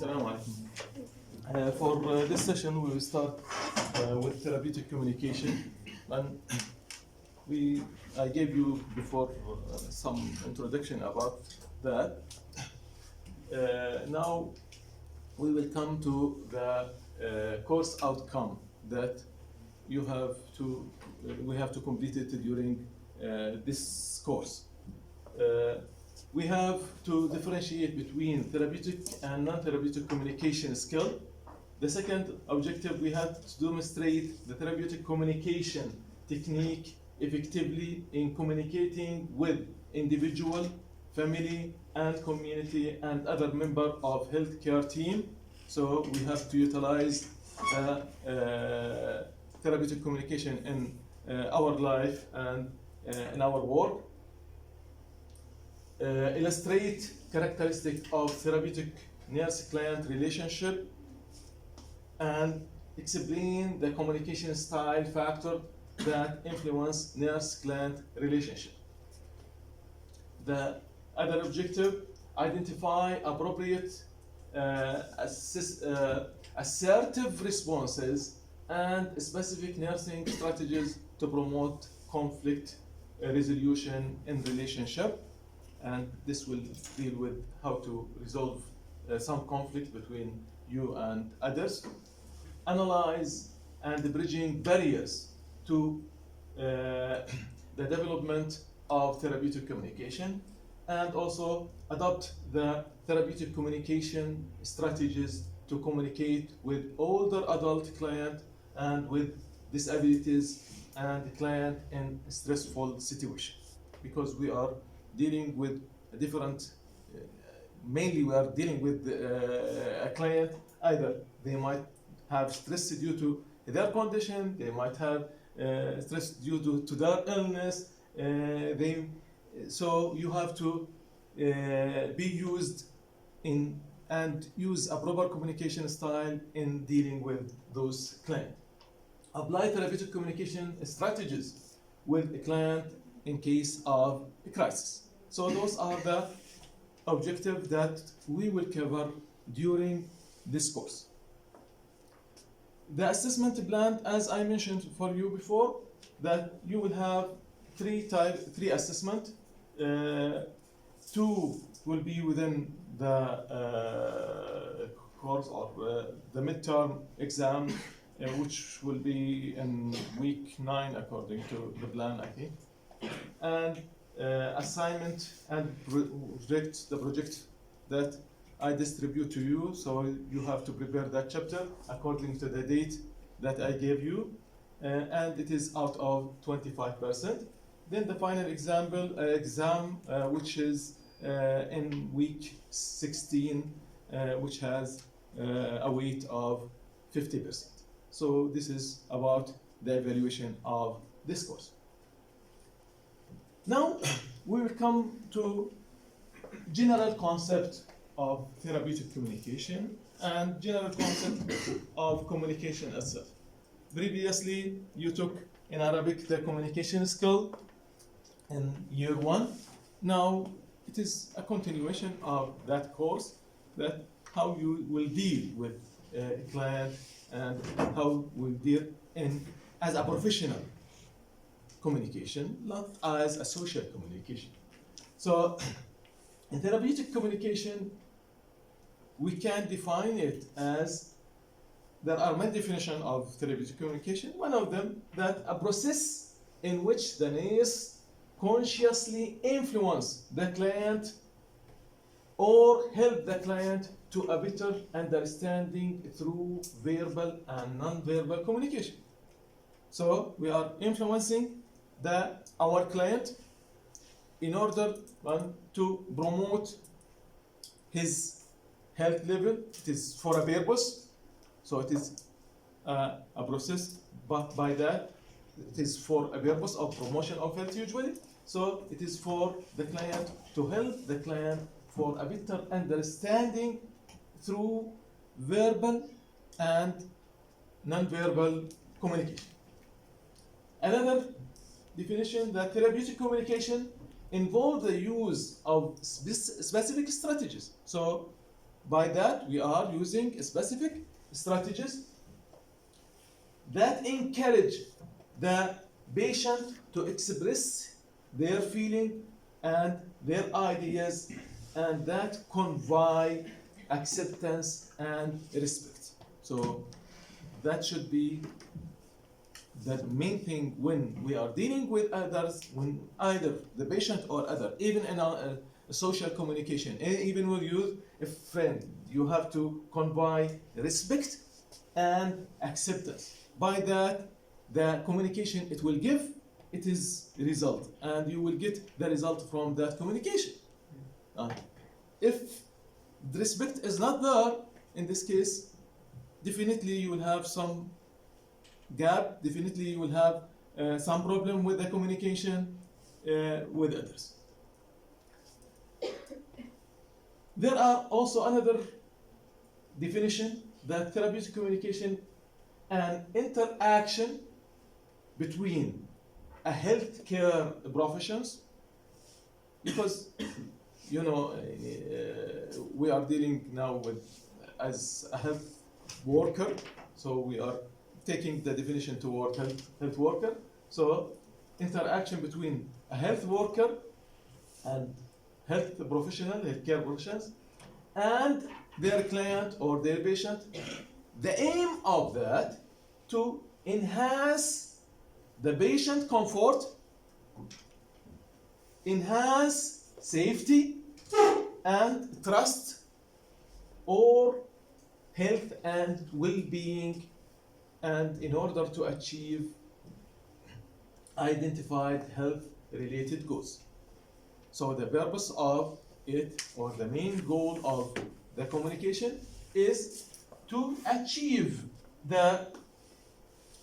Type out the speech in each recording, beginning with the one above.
Assalamu alaikum. For this session, we will start with therapeutic communication. And I gave you before some introduction about that. Now we will come to the course outcome that we have to complete it during this course. We have to differentiate between therapeutic and non-therapeutic communication skill. The second objective, we have to demonstrate the therapeutic communication technique effectively in communicating with individual, family, and community and other member of healthcare team. So we have to utilize therapeutic communication in our life and in our work. Illustrate characteristic of therapeutic nurse-client relationship and explain the communication style factor that influence nurse-client relationship. The other objective, identify appropriate assertive responses and specific nursing strategies to promote conflict resolution in relationship. And this will deal with how to resolve some conflict between you and others. Analyze and bridging barriers to the development of therapeutic communication, and also adopt the therapeutic communication strategies to communicate with older adult client and with disabilities and client in stressful situation, because we are dealing with a different, mainly we are dealing with a client, either they might have stress due to their condition, they might have stress due to their illness, so you have to be used in and use a proper communication style in dealing with those clients. Apply therapeutic communication strategies with a client in case of a crisis. So those are the objectives that we will cover during this course. The assessment plan, as I mentioned for you before, that you will have three assessment. Two will be within the course or the midterm exam, which will be in week 9 according to the plan, I think. And assignment and the project that I distribute to you, so you have to prepare that chapter according to the date that I gave you, and it is out of 25%. Then the final exam, which is in week 16, which has a weight of 50%. So this is about the evaluation of this course. Now we will come to general concept of therapeutic communication and general concept of communication itself. Previously, you took in Arabic the communication skill in year 1. Now it is a continuation of that course, that how you will deal with a client and how we deal in as a professional communication, not as a social communication. So in therapeutic communication, we can define it as, there are many definitions of therapeutic communication. One of them, that a process in which the nurse consciously influence the client or help the client to a better understanding through verbal and non-verbal communication. So we are influencing our client in order to promote his health level. It is for a purpose, so it is a process, but by that it is for a purpose of promotion of health usually. So it is for the client, to help the client for a better understanding through verbal and non-verbal communication. Another definition, that therapeutic communication involves the use of specific strategies. So By that, we are using specific strategies that encourage the patient to express their feeling and their ideas, and that convey acceptance and respect. So that should be the main thing when we are dealing with others, when either the patient or other, even in a social communication, even with you, a friend, you have to convey respect and acceptance. By that, the communication it will give, it is result, and you will get the result from that communication. If the respect is not there, in this case, definitely you will have some gap, definitely you will have some problem with the communication with others. There are also another definition that therapeutic communication an interaction between a healthcare professions, because you know we are dealing now with as a health worker, so we are taking the definition toward health worker. So interaction between a health worker and health professional, healthcare professionals, and their client or their patient. The aim of that to enhance the patient comfort, enhance safety and trust, or health and well-being, and in order to achieve identified health-related goals. So the purpose of it, or the main goal of the communication, is to achieve the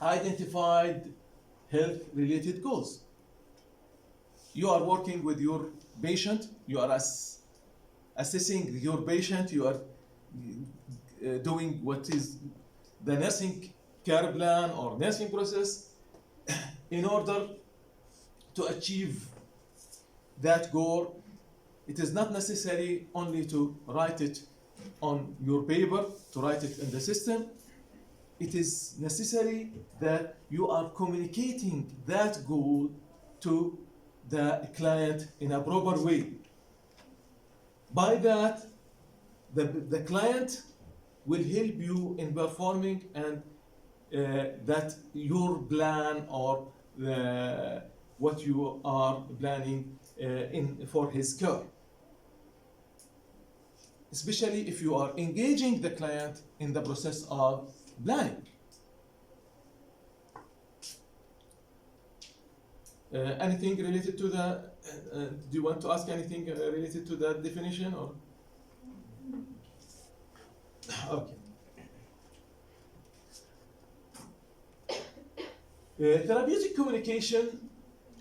identified health-related goals. You are working with your patient, you are assessing your patient, you are doing what is the nursing care plan or nursing process in order to achieve that goal. It is not necessary only to write it on your paper, to write it in the system. It is necessary that you are communicating that goal to the client in a proper way. By that, the client will help you in performing and that your plan or what you are planning for his care. Especially if you are engaging the client in the process of planning. Anything related to the, do you want to ask anything related to that definition or? Okay. Therapeutic communication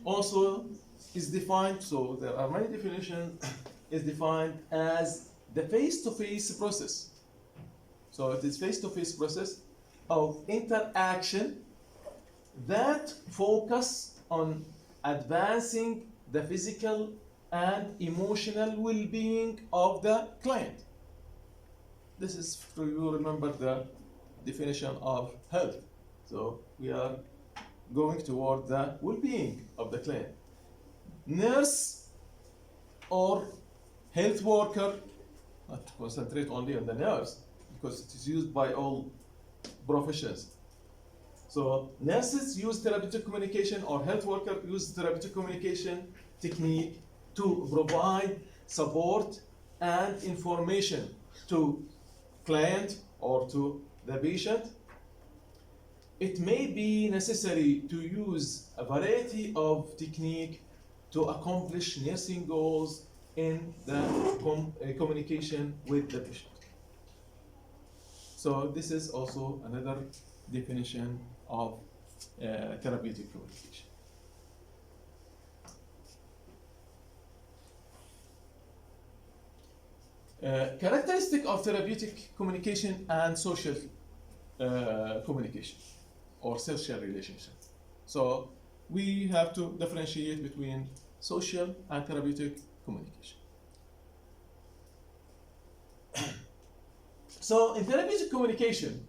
also is defined, so there are many definitions, is defined as the face-to-face process. So it is face-to-face process of interaction that focus on advancing the physical and emotional well-being of the client. This is for you remember the definition of health. So we are going toward the well-being of the client. Nurse or health worker, not to concentrate only on the nurse because it is used by all professions. So nurses use therapeutic communication, or health worker use therapeutic communication technique to provide support and information to client or to the patient. It may be necessary to use a variety of techniques to accomplish nursing goals in the communication with the patient. So this is also another definition of therapeutic communication. Characteristic of therapeutic communication and social communication or social relationship. So we have to differentiate between social and therapeutic communication. So in therapeutic communication,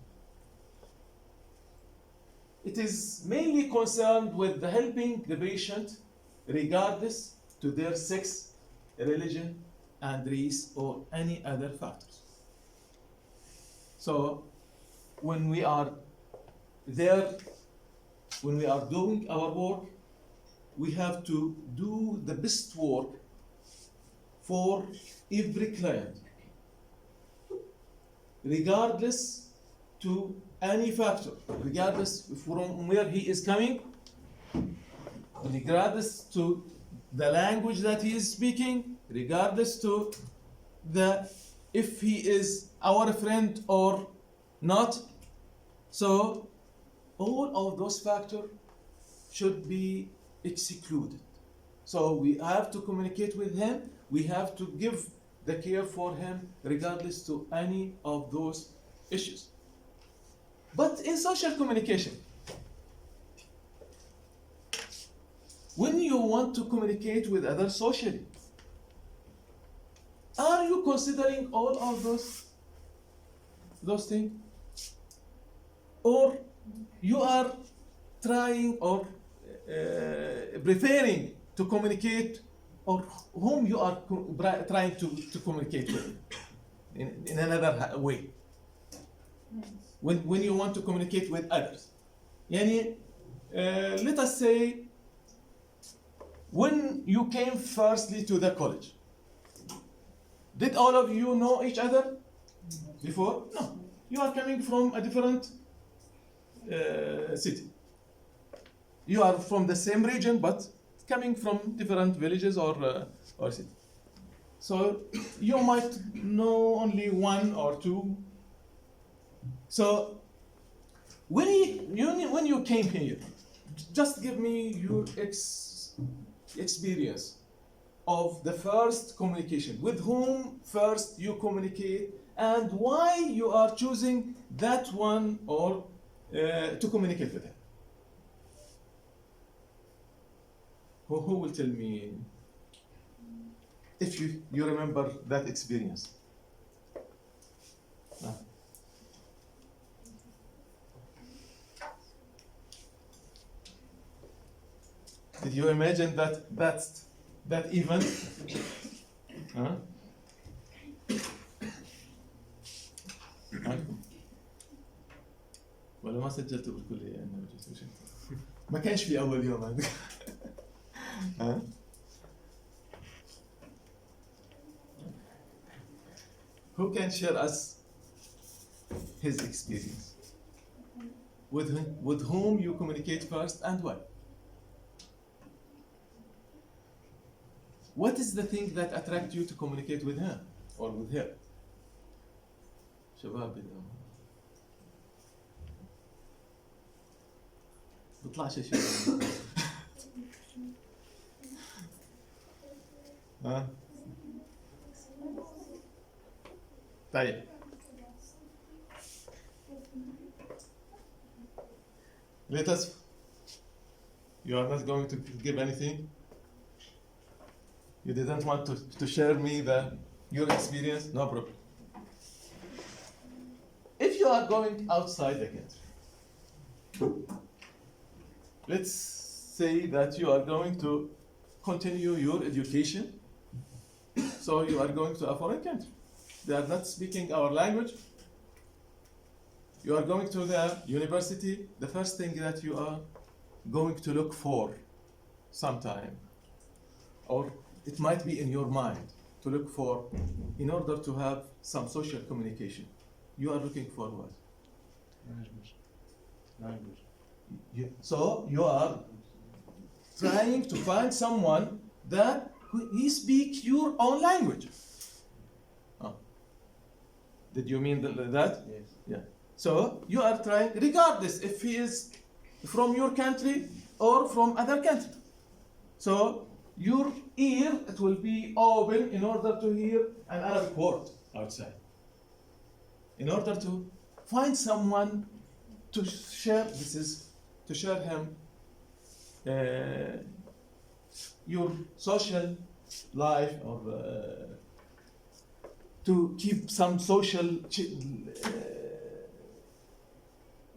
it is mainly concerned with the helping the patient regardless to their sex, religion, and race or any other factors. So when we are there, when we are doing our work, we have to do the best work for every client, regardless to any factor, regardless from where he is coming, regardless to the language that he is speaking, regardless to the if he is our friend or not. So all of those factors should be excluded. So we have to communicate with him, we have to give the care for him regardless to any of those issues. But in social communication, when you want to communicate with others socially, are you considering all of those things? Or you are trying or preferring to communicate, or whom you are trying to communicate with in another way? When you want to communicate with others. Yani, let us say, when you came firstly to the college, did all of you know each other before? No. You are coming from a different city. You are from the same region, but coming from different villages or city. So you might know only one or two. So when you came here, just give me your experience of the first communication. With whom first you communicate, and why you are choosing that one or to communicate with him. Who will tell me if you remember that experience? Did you imagine that event? ولا ما سجلته بالكلية أنا وجدت شيء ما كانش في أول يوم عندك. Who can share us his experience? With whom you communicate first and why? What is the thing that attracts you to communicate with him or with her? شباب بطلع شيء ها طيب let us, you are not going to give anything? You didn't want to share me your experience? No problem. If you are going outside the country, let's say that you are going to continue your education, so you are going to a foreign country. They are not speaking our language. You are going to the university. The first thing that you are going to look for sometime, or it might be in your mind to look for, in order to have some social communication, you are looking for what? Language. So you are trying to find someone that he speaks your own language. Oh. Did you mean that? Yes. Yeah. So you are trying, regardless if he is from your country or from other country. So your ear, it will be open in order to hear an Arabic word outside. In order to find someone to share, to share him your social life, or to keep some social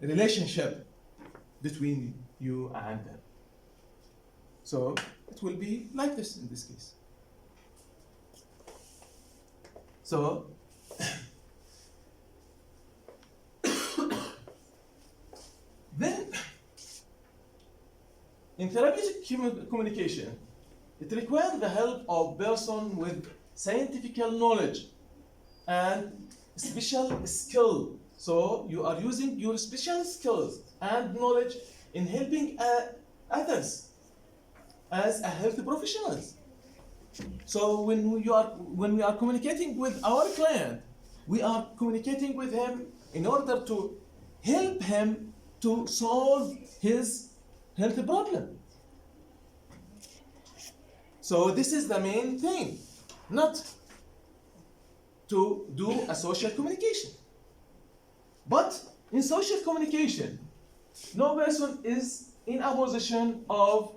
relationship between you and them. So it will be like this in this case. So then in therapeutic communication, it requires the help of person with scientific knowledge and special skill. So you are using your special skills and knowledge in helping others as a health professionals. So when we are communicating with our client, we are communicating with him in order to help him to solve his health problem. So this is the main thing, not to do a social communication. But in social communication, no person is in a position of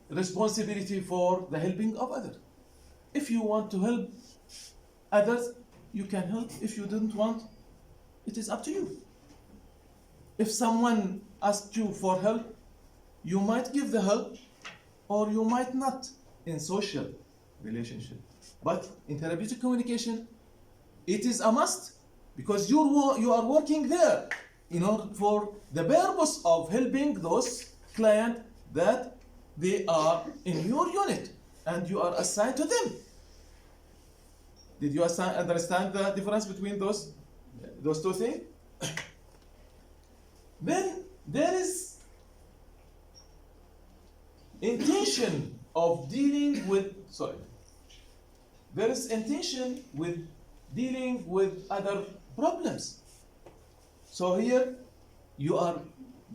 responsibility for the helping of others. If you want to help others, you can help. If you don't want, it is up to you. If someone asks you for help, you might give the help or you might not in social relationship. But in therapeutic communication, it is a must because you are working there in order for the purpose of helping those clients that they are in your unit and you are assigned to them. Did you understand the difference between those two things? Then there is intention of dealing with, there is intention with dealing with other problems. So here you are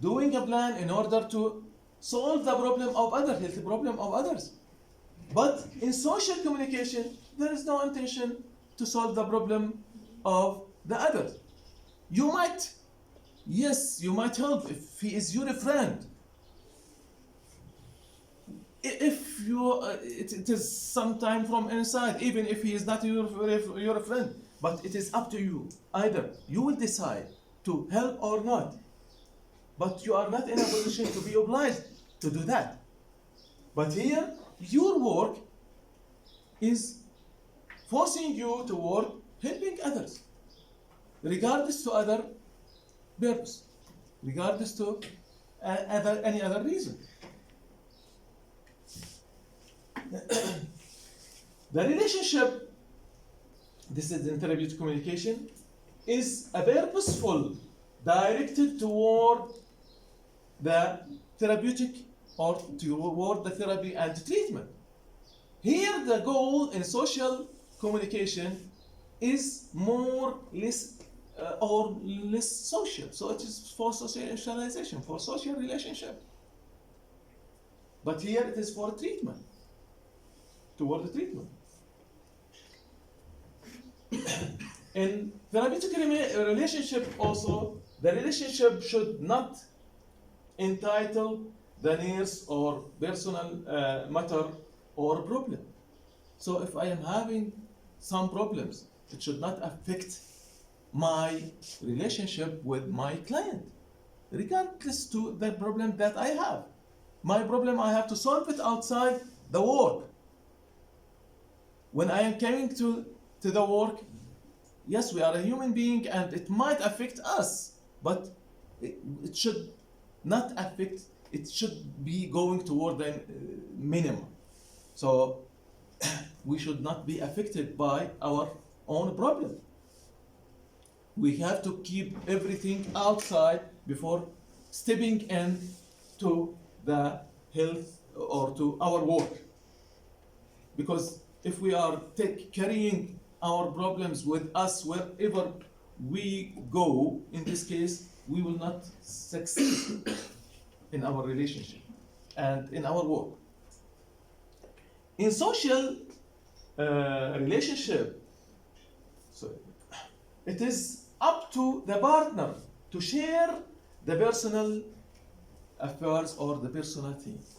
doing a plan in order to solve the problem of others, health problem of others. But in social communication, there is no intention to solve the problem of the others. You might help if he is your friend. If it is sometime from inside, even if he is not your friend, but it is up to you. Either you will decide to help or not, but you are not in a position to be obliged to do that. But here, your work is forcing you to work helping others, regardless to other purpose, regardless to any other reason. The relationship, this is in therapeutic communication, is a purposeful, directed toward the therapeutic or toward the therapy and treatment. Here the goal in social communication is less social. So it is for socialization, for social relationship. But here it is for treatment, toward the treatment. In therapeutic relationship also, the relationship should not entitle the nurse or personal matter or problem. So if I am having some problems, it should not affect my relationship with my client, regardless to the problem that I have. My problem, I have to solve it outside the work. When I am coming to the work, yes, we are a human being and it might affect us, but it should not affect, it should be going toward the minimum. So we should not be affected by our own problem. We have to keep everything outside before stepping in to the health or to our work. Because if we are carrying our problems with us wherever we go, in this case, we will not succeed in our relationship and in our work. In social relationship, it is up to the partner to share the personal affairs or the personal things.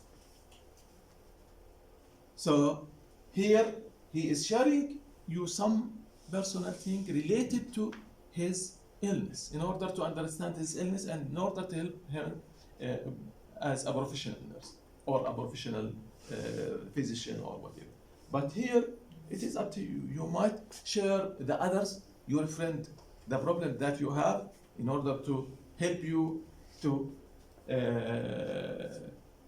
So here he is sharing you some personal thing related to his illness in order to understand his illness and in order to help him as a professional nurse or a professional physician or whatever. But here, it is up to you. You might share the others, your friend, the problem that you have in order to help you to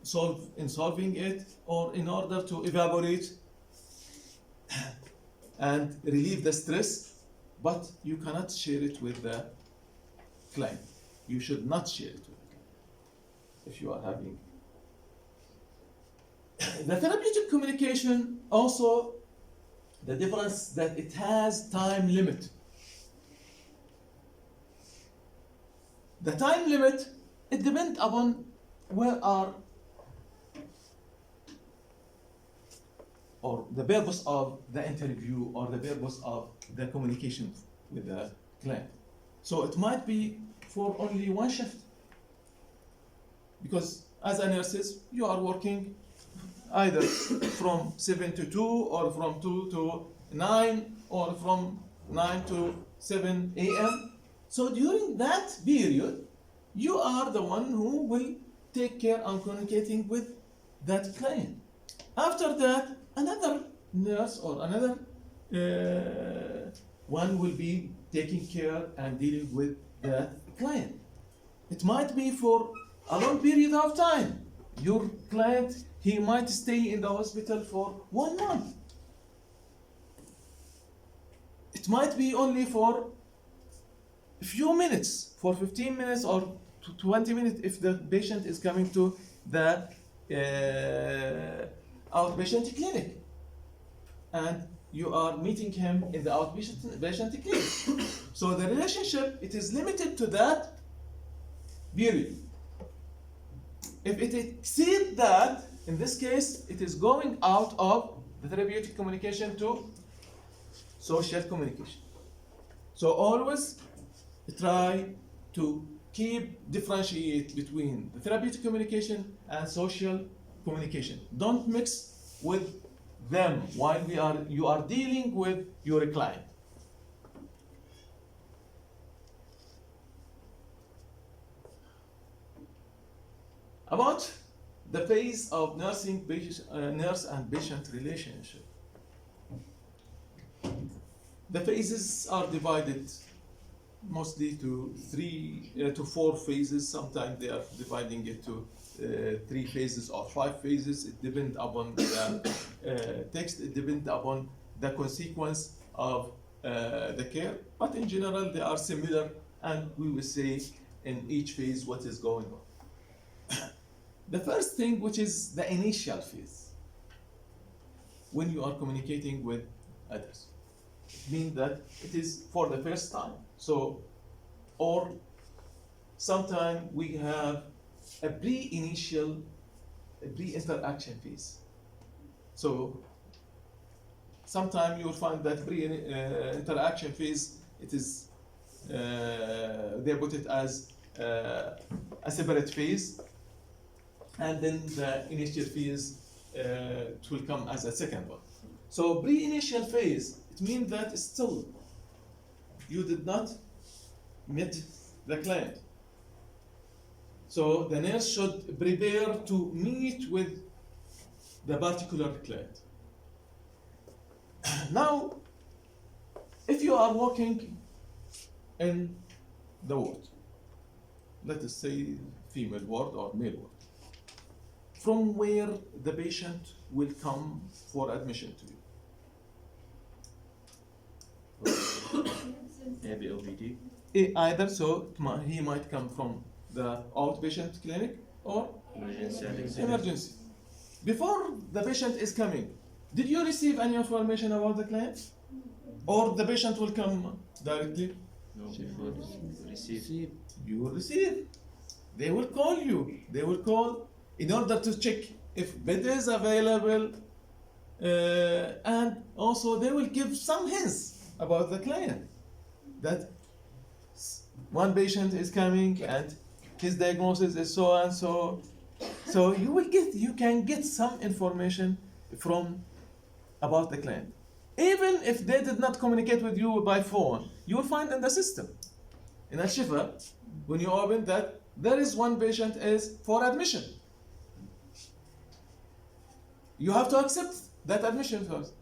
solving it, or in order to evaporate and relieve the stress, but you cannot share it with the client. You should not share it with the client if you are having. The therapeutic communication also, the difference that it has time limit. The time limit, it depends upon where are or the purpose of the interview or the purpose of the communication with the client. So it might be for only one shift. Because as a nurses, you are working either from 7 to 2 or from 2 to 9 or from 9 to 7 a.m. So during that period, you are the one who will take care of communicating with that client. After that, another nurse or another one will be taking care and dealing with the client. It might be for a long period of time. Your client, he might stay in the hospital for 1 month. It might be only for a few minutes, for 15 minutes or 20 minutes if the patient is coming to the outpatient clinic. And you are meeting him in the outpatient clinic. So the relationship, it is limited to that period. If it exceeds that, in this case, it is going out of the therapeutic communication to social communication. So always try to differentiate between the therapeutic communication and social communication. Don't mix with them while you are dealing with your client. About the phase of nurse and patient relationship. The phases are divided mostly to 3 to 4 phases. Sometimes they are dividing it to 3 phases or 5 phases. It depends upon the text. It depends upon the consequence of the care. But in general, they are similar, and we will say in each phase what is going on. The first thing, which is the initial phase, when you are communicating with others, it means that it is for the first time. So, or sometimes we have a pre-interaction phase. So, sometimes you will find that pre-interaction phase, it is they put it as a separate phase. And then the initial phase it will come as a second one. So pre-initial phase, it means that still you did not meet the client. So the nurse should prepare to meet with the particular client. Now, if you are working in the ward, let us say female ward or male ward, from where the patient will come for admission to you. Maybe OPD. Either so, he might come from the outpatient clinic or emergency. Before the patient is coming, did you receive any information about the client? Or the patient will come directly? No. Receive. You will receive. They will call you. They will call in order to check if bed is available, and also they will give some hints about the client, that one patient is coming and his diagnosis is so and so. So you can get some information about the client. Even if they did not communicate with you by phone, you will find in the system. In Al-Shifa, when you open that, there is one patient is for admission. You have to accept that admission first,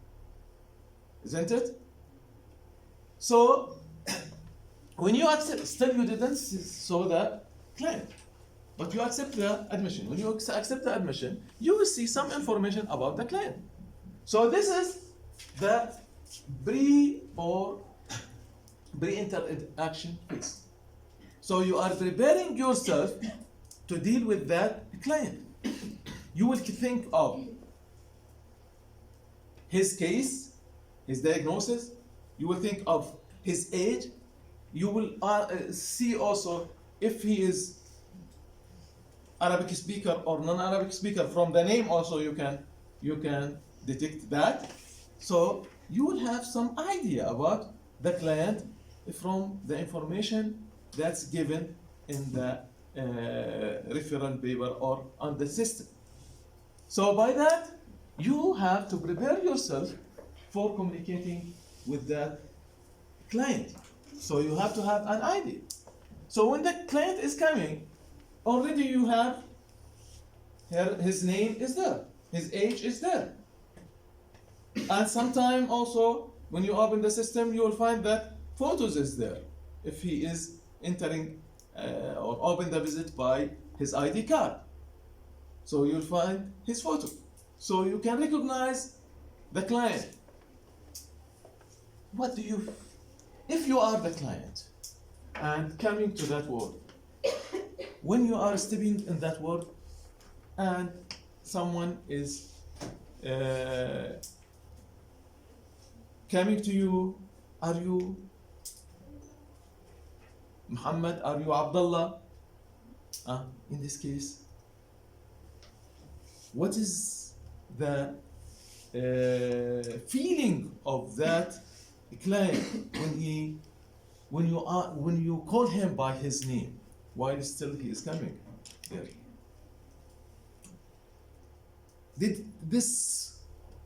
isn't it? So, when you accept, still you didn't saw the client, but you accept the admission. When you accept the admission, you will see some information about the client. So this is the pre-interaction phase. So you are preparing yourself to deal with that client. You will think of his case, his diagnosis. You will think of his age. You will see also if he is Arabic speaker or non-Arabic speaker. From the name also you can detect that. So you will have some idea about the client from the information that's given in the referral paper or on the system. So by that, you have to prepare yourself for communicating with that client. So you have to have an idea. So when the client is coming, already you have his name is there, his age is there. And sometime also, when you open the system, you will find that photos is there. If he is entering or open the visit by his ID card. So you'll find his photo. So you can recognize the client. If you are the client and coming to that world, when you are stepping in that world and someone is coming to you, are you Muhammad, are you Abdullah? In this case, what is the feeling of that client when you call him by his name while still he is coming here? Did this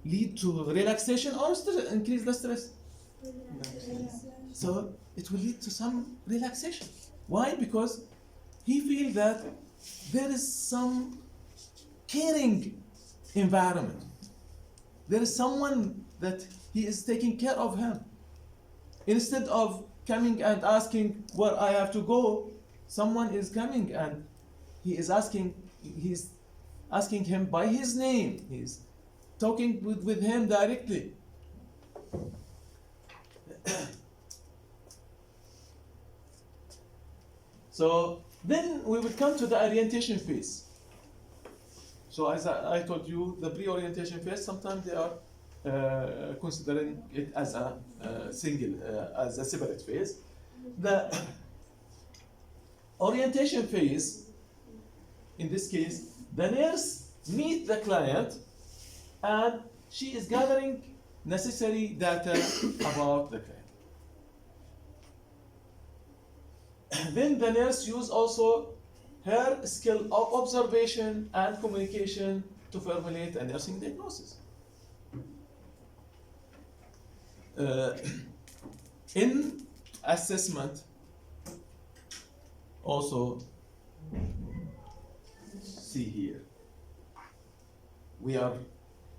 lead to relaxation or increase the stress? So it will lead to some relaxation. Why? Because he feels that there is some caring environment. There is someone that he is taking care of him. Instead of coming and asking where I have to go, someone is coming and he's asking him by his name. He's talking with him directly. So then we will come to the orientation phase. So as I told you, the pre-orientation phase, sometimes they are considering it as a as a separate phase. The orientation phase, in this case, the nurse meets the client and she is gathering necessary data about the client. Then the nurse uses also her skill of observation and communication to formulate a nursing diagnosis. In assessment, also, see here, we are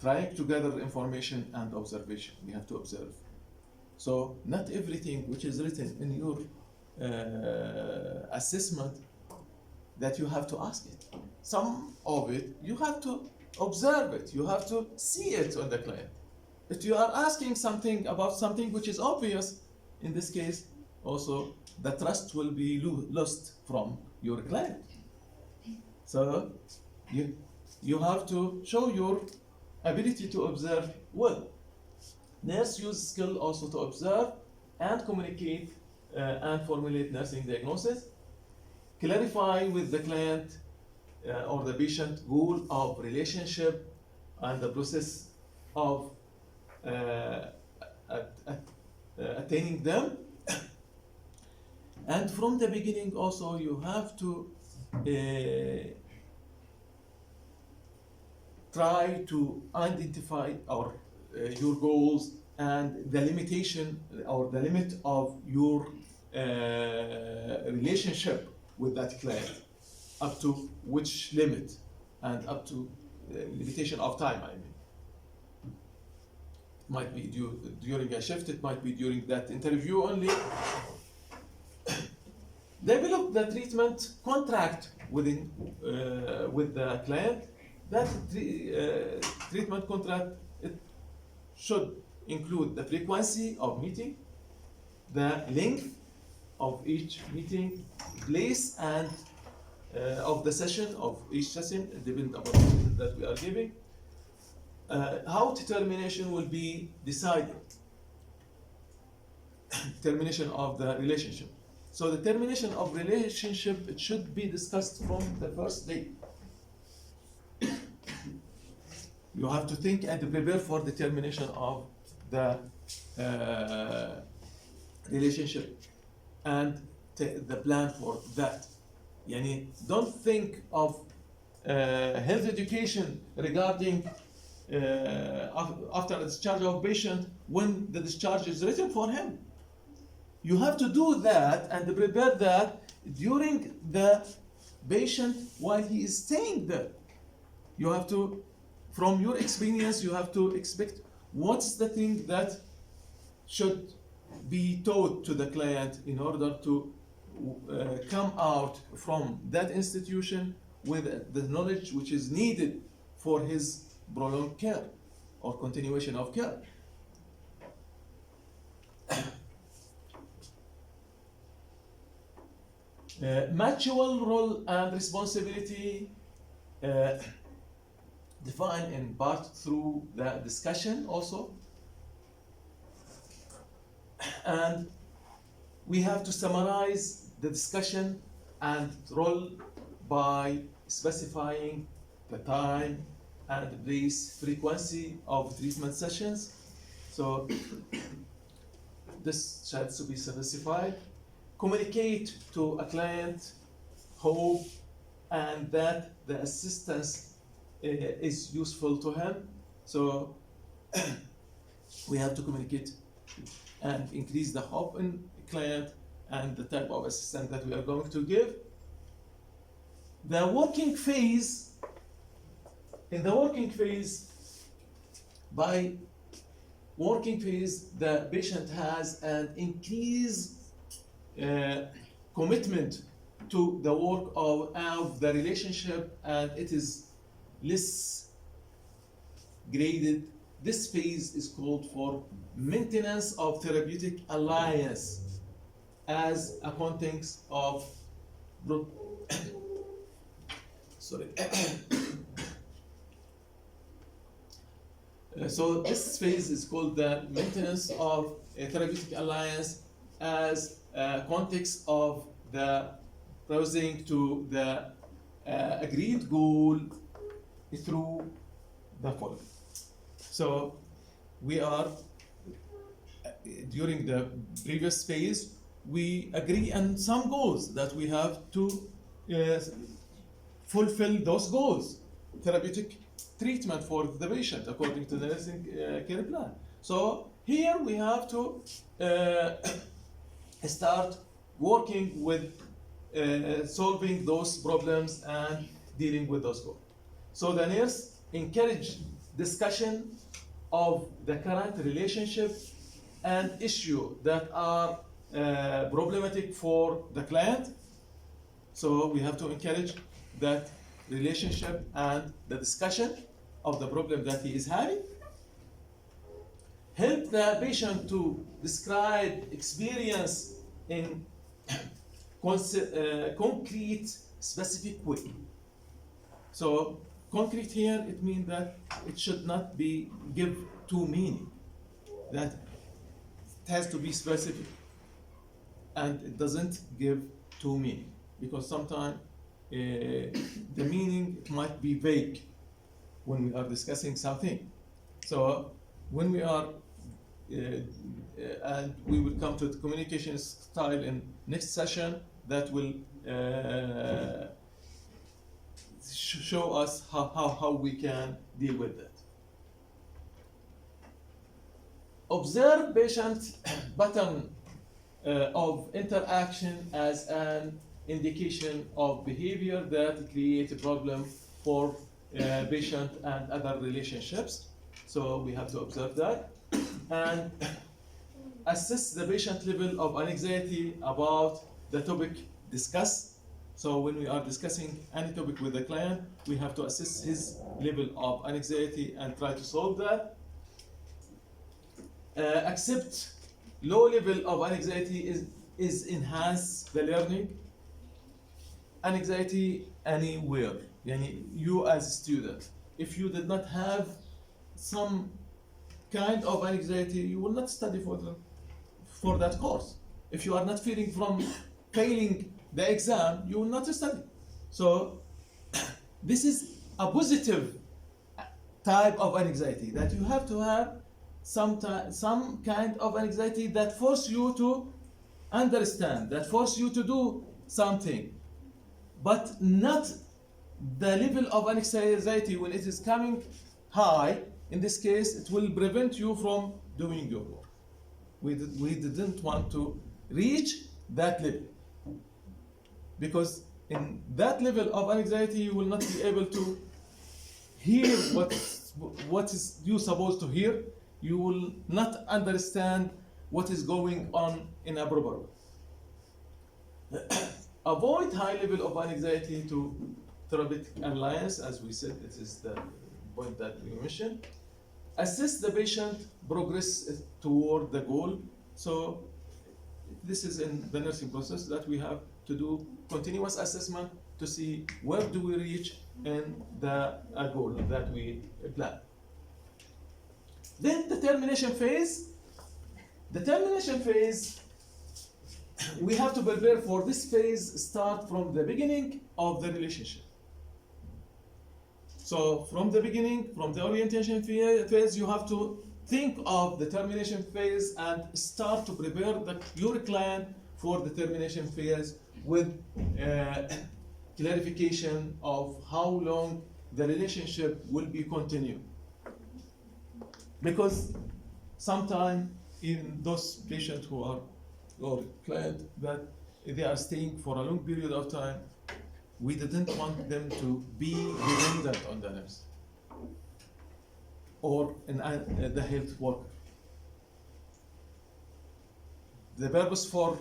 trying to gather information and observation. We have to observe. So not everything which is written in your assessment that you have to ask it. Some of it you have to observe it. You have to see it on the client. If you are asking something about something which is obvious, in this case, also the trust will be lost from your client. So you have to show your ability to observe well. Nurse use skill also to observe and communicate and formulate nursing diagnosis. Clarify with the client or the patient goal of relationship and the process of attaining them. And from the beginning also you have to try to identify your goals and the limitation or the limit of your relationship with that client, up to which limit, and up to limitation of time, I mean. It might be during a shift, it might be during that interview only. Develop the treatment contract with the client. That treatment contract, it should include the frequency of meeting, the length of each meeting, place and of the session, of each session, depending upon the session that we are giving. How termination will be decided. Termination of the relationship. So the termination of relationship, it should be discussed from the first day. You have to think and prepare for the termination of the relationship and the plan for that. Yani, don't think of health education regarding after the discharge of patient when the discharge is written for him. You have to do that and prepare that during the patient while he is staying there. You have to, from your experience, you have to expect what's the thing that should be taught to the client in order to come out from that institution with the knowledge which is needed for his prolonged care or continuation of care. Mutual role and responsibility defined in part through the discussion also. And we have to summarize the discussion and role by specifying the time and place, frequency of treatment sessions. So this has to be specified. Communicate to a client hope and that the assistance is useful to him. So we have to communicate and increase the hope in the client and the type of assistance that we are going to give. The working phase, in the working phase, by working phase, the patient has an increased commitment to the work of the relationship, and it is less graded. This phase is called for maintenance of therapeutic alliance as a context of sorry. So this phase is called the maintenance of a therapeutic alliance as a context of the browsing to the agreed goal through the following. So we are, during the previous phase, we agree on some goals that we have to fulfill those goals. Therapeutic treatment for the patient according to the nursing care plan. So here we have to start working with solving those problems and dealing with those goals. So the nurse encourage discussion of the current relationship and issue that are problematic for the client. So we have to encourage that relationship and the discussion of the problem that he is having. Help the patient to describe experience in concrete, specific way. So concrete here, it means that it should not be give two meaning. That it has to be specific, and it doesn't give two meaning, because sometimes the meaning might be vague when we are discussing something. So when we are and we will come to the communication style in next session that will show us how we can deal with that. observe patient pattern of interaction as an indication of behavior that create a problem for patient and other relationships. So we have to observe that and assess the patient level of anxiety about the topic discussed. So when we are discussing any topic with the client, we have to assess his level of anxiety and try to solve that. Accept low level of anxiety is enhance the learning. Anxiety anywhere. Yani you as a student, if you did not have some kind of anxiety, you will not study for that course. If you are not fearing from failing the exam, you will not study. So this is a positive type of anxiety, that you have to have some kind of anxiety that force you to understand, that force you to do something, but not the level of anxiety when it is coming high. In this case, it will prevent you from doing your work. We didn't want to reach that level, because in that level of anxiety you will not be able to hear what is you supposed to hear. You will not understand what is going on in a proper way. Avoid high level of anxiety to therapeutic alliance, as we said, this is the point that we mentioned. Assess the patient progress toward the goal. So this is in the nursing process that we have to do continuous assessment to see where do we reach in the goal that we plan. Then the termination phase. The termination phase, we have to prepare for this phase, start from the beginning of the relationship. So from the beginning, from the orientation phase, you have to think of the termination phase and start to prepare your client for the termination phase with clarification of how long the relationship will be continued. Because sometimes in those patients who are, or client, that they are staying for a long period of time, we didn't want them to be dependent on the nurse or the health worker. The purpose for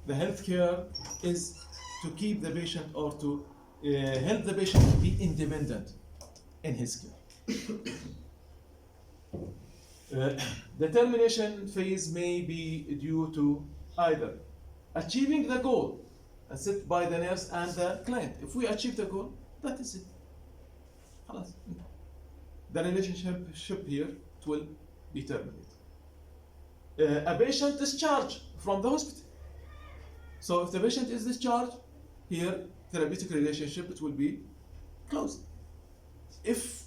the healthcare is to keep the patient or to help the patient to be independent in his care. The termination phase may be due to either achieving the goal set by the nurse and the client. If we achieve the goal, that is it. The relationship here, it will be terminated. A patient discharged from the hospital. So if the patient is discharged, here therapeutic relationship, it will be closed. If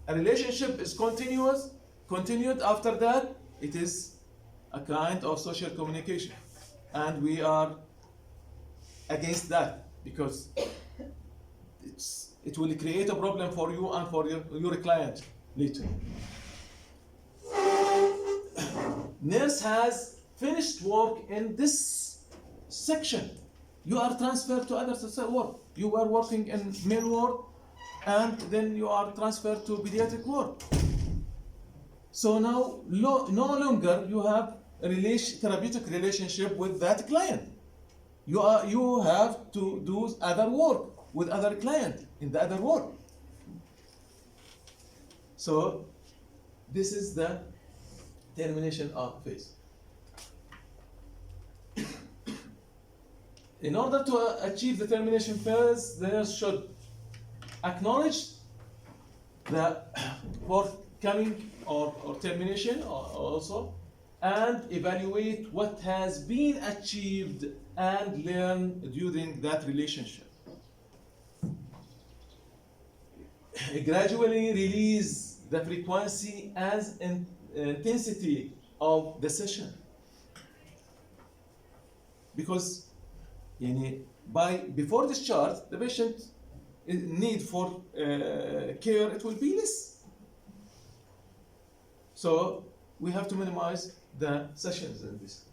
a relationship is continued after that, it is a kind of social communication, and we are against that, because it will create a problem for you and for your client later. Nurse has finished work in this section. You are transferred to other work. You were working in male ward, and then you are transferred to pediatric ward. So now no longer you have a therapeutic relationship with that client. You have to do other work with other client in the other ward. So this is the termination phase. In order to achieve the termination phase, the nurse should acknowledge the forthcoming or termination also, and evaluate what has been achieved and learned during that relationship. Gradually release the frequency and intensity of the session, because before discharge, the patient need for care, it will be less. So we have to minimize the sessions in this.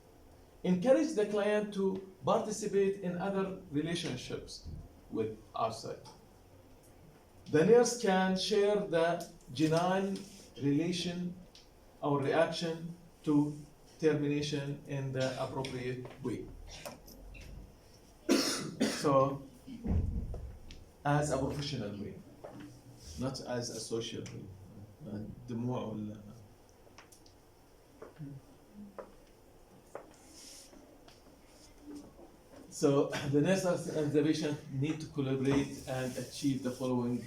Encourage the client to participate in other relationships with outside. The nurse can share the genuine relation or reaction to termination in the appropriate way. So, as a professional way, not as a social way. دموع ولا So the nurse and the patient need to collaborate and achieve the following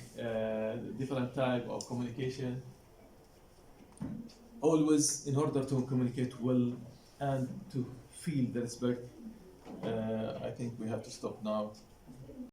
different type of communication. Always, in order to communicate well and to feel the respect, I think we have to stop now.